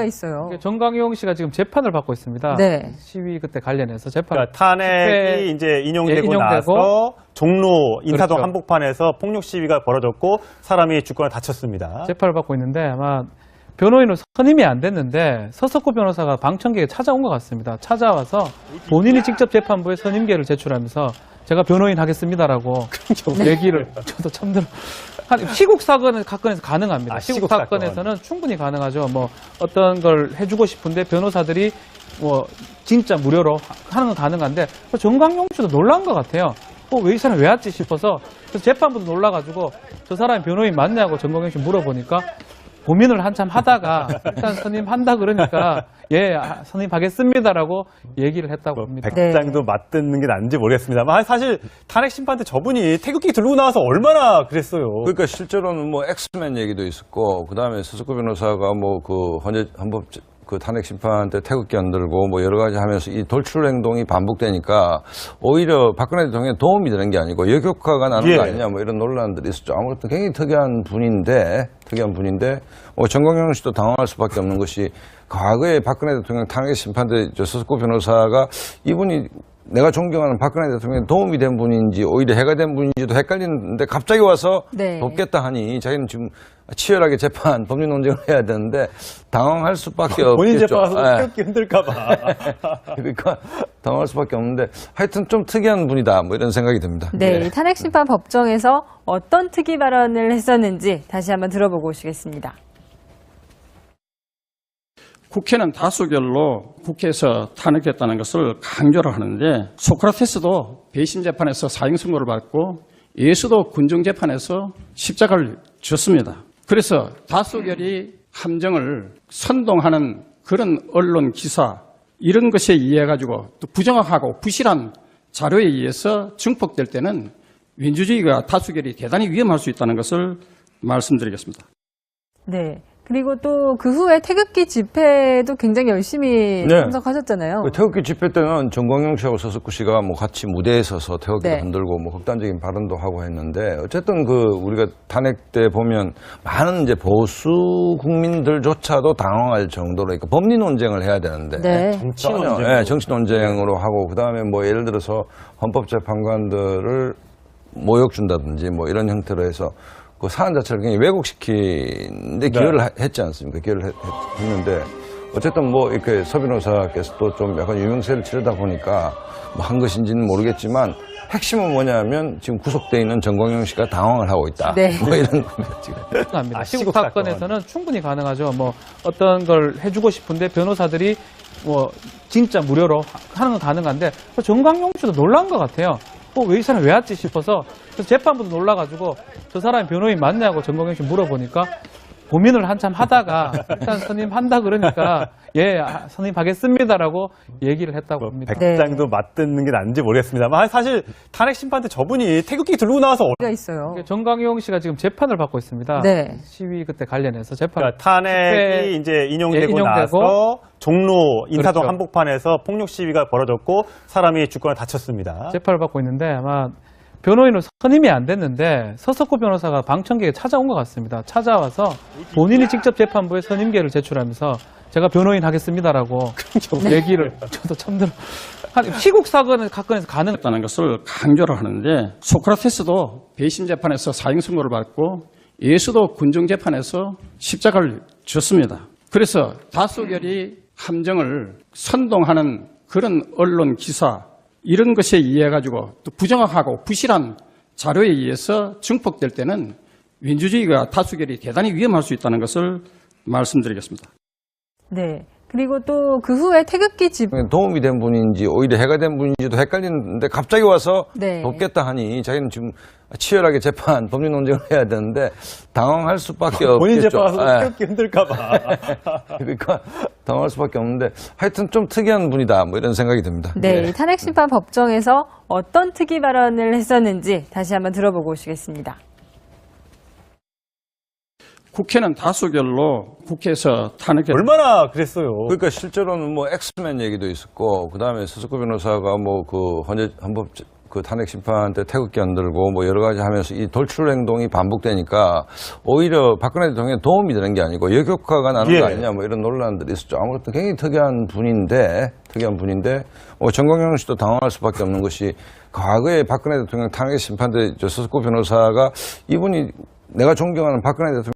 있어요. 정강용 씨가 지금 재판을 받고 있습니다. 네. 시위 그때 관련해서 재판. 그러니까 탄핵이 이제 인용되고 나서 종로 인사동 그렇죠. 한복판에서 폭력 시위가 벌어졌고 사람이 죽거나 다쳤습니다. 재판을 받고 있는데 아마 변호인은 선임이 안 됐는데 서석구 변호사가 방청객에 찾아온 것 같습니다. 찾아와서 본인이 직접 재판부에 선임계를 제출하면서 제가 변호인 하겠습니다라고 얘기를 저도 참 들어. 시국 사건에서 가능합니다. 시국 사건에서는 충분히 가능하죠. 뭐 어떤 걸 해주고 싶은데 변호사들이 뭐 진짜 무료로 하는 건 가능한데 정강용 씨도 놀란 것 같아요. 왜 이 사람 왜 왔지 싶어서 그래서 재판부도 놀라가지고 저 사람이 변호인 맞냐고 정강용 씨 물어보니까 고민을 한참 하다가 일단 선임한다 그러니까 예 선임하겠습니다라고 얘기를 했다고 합니다. 백장도 맞듣는 게 난지 모르겠습니다만 사실 탄핵 심판 때 저분이 태극기 들고 나와서 얼마나 그랬어요. 그러니까 실제로는 뭐 엑스맨 얘기도 있었고 그다음에 서석구 변호사가 뭐 그 헌법 그 탄핵 심판 때 태극기 안 들고 뭐 여러 가지 하면서 이 돌출 행동이 반복되니까 오히려 박근혜 대통령에 도움이 되는 게 아니고 역효과가 나는 거 아니냐 뭐 이런 논란들이 있었죠. 아무튼 굉장히 특이한 분인데 정광용 씨도 당황할 수밖에 없는 것이 과거에 박근혜 대통령 탄핵 심판 때 서석구 변호사가 이분이 내가 존경하는 박근혜 대통령에 도움이 된 분인지 오히려 해가 된 분인지도 헷갈리는데 갑자기 와서 돕겠다 하니 자기는 지금 치열하게 재판, 법리 논쟁을 해야 되는데 당황할 수밖에 없겠죠. 본인 재판 와서 태극기 흔들까 봐. 그러니까 당황할 수밖에 없는데 하여튼 좀 특이한 분이다 뭐 이런 생각이 듭니다. 네, 탄핵심판 법정에서 어떤 특이 발언을 했었는지 다시 한번 들어보고 오시겠습니다. 국회는 다수결로 국회에서 탄핵됐다는 것을 강조를 하는데 소크라테스도 배심 재판에서 사형 선고를 받고 예수도 군정 재판에서 십자가를 졌습니다. 그래서 다수결이 함정을 선동하는 그런 언론 기사 이런 것에 의해 가지고 또 부정확하고 부실한 자료에 의해서 증폭될 때는 민주주의가 다수결이 대단히 위험할 수 있다는 것을 말씀드리겠습니다. 네. 그리고 또 그 후에 태극기 집회도 굉장히 열심히 참석하셨잖아요. 그 태극기 집회 때는 정광용 씨하고 서석구 씨가 뭐 같이 무대에 서서 태극기를 흔들고 뭐 극단적인 발언도 하고 했는데 어쨌든 그 우리가 탄핵 때 보면 많은 이제 보수 국민들조차도 당황할 정도로 그러니까 법리 논쟁을 해야 되는데 정치 논쟁으로 하고 그다음에 뭐 예를 들어서 헌법재판관들을 모욕 준다든지 뭐 이런 형태로 해서 그 사안 자체를 굉장히 왜곡시키는데 기여를 했지 않습니까? 기여를 했는데 어쨌든 뭐 이렇게 서 변호사께서도 좀 약간 유명세를 치르다 보니까 뭐 한 것인지는 모르겠지만 핵심은 뭐냐면 지금 구속돼 있는 정광용 씨가 당황을 하고 있다. 뭐 이런 겁니다 지금. 가능합니다. 시국 사건에서는 충분히 가능하죠. 뭐 어떤 걸 해주고 싶은데 변호사들이 뭐 진짜 무료로 하는 건 가능한데 정광용 씨도 놀란 것 같아요. 왜 이 사람 왜 왔지 싶어서 그래서 재판부도 놀라가지고 저 사람이 변호인 맞냐고 정광용 씨 물어보니까 고민을 한참 하다가 일단 선임한다 그러니까 예 선임하겠습니다라고 얘기를 했다고 합니다. 백장도 맞듣는 게 난지 모르겠습니다만 사실 탄핵 심판 때 저분이 태극기 들고 나와서 있어요. 정강용 씨가 지금 재판을 받고 있습니다. 시위 그때 관련해서 재판. 그러니까 탄핵이 이제 인용되고 나서 종로 인사동 한복판에서 폭력 시위가 벌어졌고 사람이 죽거나 다쳤습니다. 재판을 받고 있는데 아마 변호인은 선임이 안 됐는데 서석구 변호사가 방청객에 찾아온 것 같습니다. 찾아와서 본인이 직접 재판부에 선임계를 제출하면서 제가 변호인 하겠습니다라고 얘기를 저도 참 들어. 시국 사건에서 가능했다는 것을 강조를 하는데 소크라테스도 배심 재판에서 사형 선고를 받고 예수도 군정 재판에서 십자가를 졌습니다. 그래서 다수결이 함정을 선동하는 그런 언론 기사 이런 것에 의해 가지고 또 부정확하고 부실한 자료에 의해서 증폭될 때는 민주주의가 다수결이 대단히 위험할 수 있다는 것을 말씀드리겠습니다. 네. 그리고 또 그 후에 태극기 도움이 된 분인지 오히려 해가 된 분인지도 헷갈리는데 갑자기 와서 돕겠다 하니 자기는 지금 치열하게 재판, 법리 논쟁을 해야 되는데 당황할 수밖에 없겠죠. 본인 재판 와서 태극기 흔들까 봐. 그러니까 당황할 수밖에 없는데 하여튼 좀 특이한 분이다 뭐 이런 생각이 듭니다. 네, 탄핵심판 법정에서 어떤 특이 발언을 했었는지 다시 한번 들어보고 오시겠습니다. 국회는 다수결로 국회에서 탄핵 얼마나 그랬어요. 그러니까 실제로는 뭐 엑스맨 얘기도 있었고 그다음에 서석구 변호사가 뭐 그 헌법 그 탄핵 심판 때 태극기 흔들고 뭐 여러 가지 하면서 이 돌출 행동이 반복되니까 오히려 박근혜 대통령에 도움이 되는 게 아니고 역효과가 나는 예. 거 아니냐 뭐 이런 논란들이 있었죠. 아무튼 굉장히 특이한 분인데 정광영 씨도 당황할 수밖에 없는 것이 과거에 박근혜 대통령 탄핵 심판 때 서석구 변호사가 이분이 내가 존경하는 박근혜 대통령